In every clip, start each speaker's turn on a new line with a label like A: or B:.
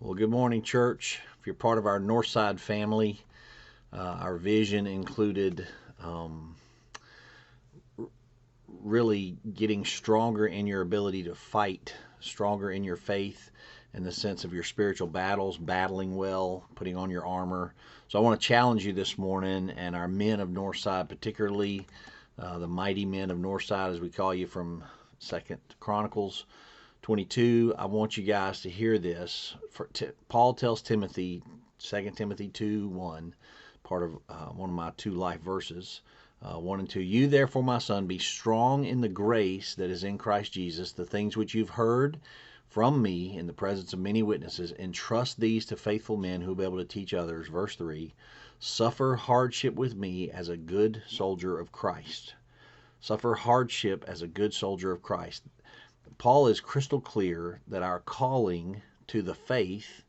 A: Well, good morning, church. If you're part of our Northside family, our vision included um, really getting stronger in your ability to fight, stronger in your faith, in the sense of your spiritual battles, battling well, putting on your armor. So I want to challenge you this morning, and our men of Northside, particularly the mighty men of Northside, as we call you, from Second Chronicles 22. I want you guys to hear this. Paul tells Timothy, 2 Timothy 2:1, part of one of my two life verses, 1 and 2. You, therefore, my son, be strong in the grace that is in Christ Jesus. The things which you've heard from me in the presence of many witnesses, entrust these to faithful men who will be able to teach others. Verse 3. Suffer hardship with me as a good soldier of Christ. Suffer hardship as a good soldier of Christ. Paul is crystal clear that our calling to the faith,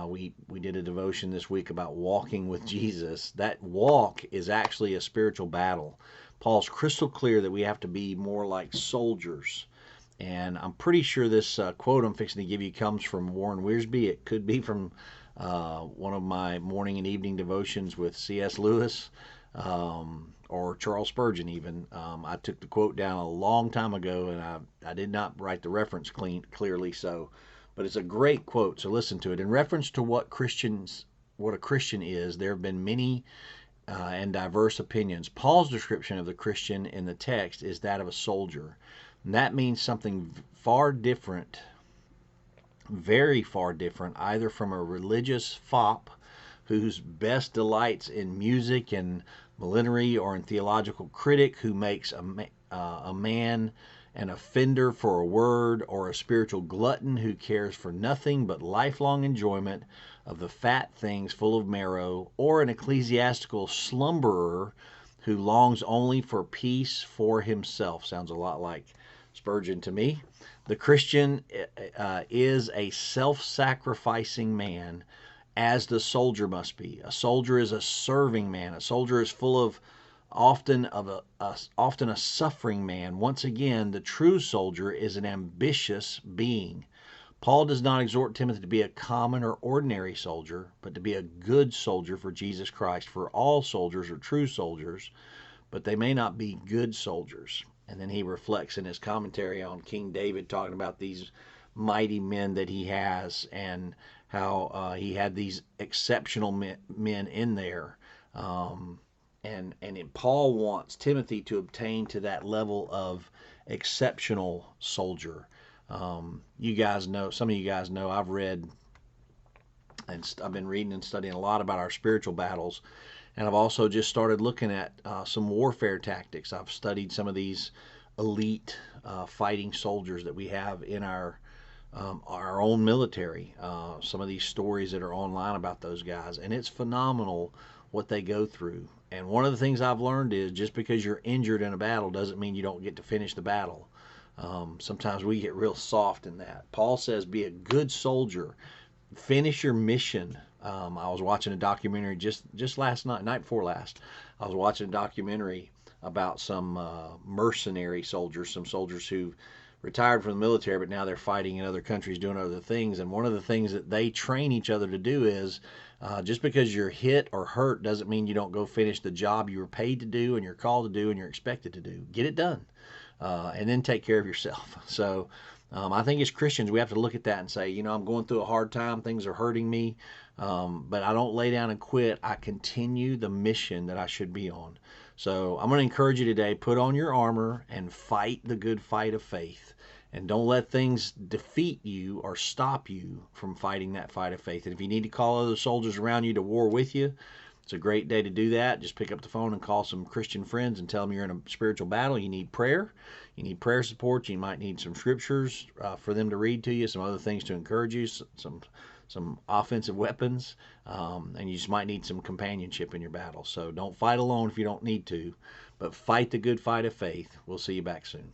A: we did a devotion this week about walking with Jesus. That walk is actually a spiritual battle. Paul's crystal clear that we have to be more like soldiers. And I'm pretty sure this quote I'm fixing to give you comes from Warren Wiersbe. It could be from one of my morning and evening devotions with C.S. Lewis. Or Charles Spurgeon even. I took the quote down a long time ago, and I did not write the reference clearly, but it's a great quote, so listen to it. In reference to what a Christian is, there have been many and diverse opinions. Paul's description of the Christian in the text is that of a soldier. And that means something far different, very far different, either from a religious fop whose best delights in music and millinery, or in theological critic who makes a man an offender for a word, or a spiritual glutton who cares for nothing but lifelong enjoyment of the fat things full of marrow, or an ecclesiastical slumberer who longs only for peace for himself. Sounds a lot like Spurgeon to me. The Christian is a self-sacrificing man, as the soldier must be. A soldier is a serving man. A soldier is full of often a suffering man. Once again, the true soldier is an ambitious being. Paul does not exhort Timothy to be a common or ordinary soldier, but to be a good soldier for Jesus Christ. For all soldiers are true soldiers, but they may not be good soldiers. And then he reflects in his commentary on King David, talking about these mighty men that he has, and how he had these exceptional men in there. And Paul wants Timothy to obtain to that level of exceptional soldier. You guys know, some of you guys know, I've read and I've been reading and studying a lot about our spiritual battles, and I've also just started looking at some warfare tactics. I've studied some of these elite fighting soldiers that we have in our own military. Some of these stories that are online about those guys, and it's phenomenal what they go through. And one of the things I've learned is, just because you're injured in a battle doesn't mean you don't get to finish the battle. Sometimes we get real soft in that. Paul says, be a good soldier, finish your mission. I was watching a documentary just last night before last. I was watching a documentary about some mercenary soldiers, some soldiers who retired from the military, but now they're fighting in other countries, doing other things. And one of the things that they train each other to do is, just because you're hit or hurt doesn't mean you don't go finish the job you were paid to do and you're called to do and you're expected to do. Get it done, and then take care of yourself. So I think as Christians, we have to look at that and say, I'm going through a hard time. Things are hurting me, but I don't lay down and quit. I continue the mission that I should be on. So I'm going to encourage you today, put on your armor and fight the good fight of faith. And don't let things defeat you or stop you from fighting that fight of faith. And if you need to call other soldiers around you to war with you, it's a great day to do that. Just pick up the phone and call some Christian friends and tell them you're in a spiritual battle. You need prayer. You need prayer support. You might need some scriptures for them to read to you, some other things to encourage you, some offensive weapons, and you just might need some companionship in your battle. So don't fight alone if you don't need to, but fight the good fight of faith. We'll see you back soon.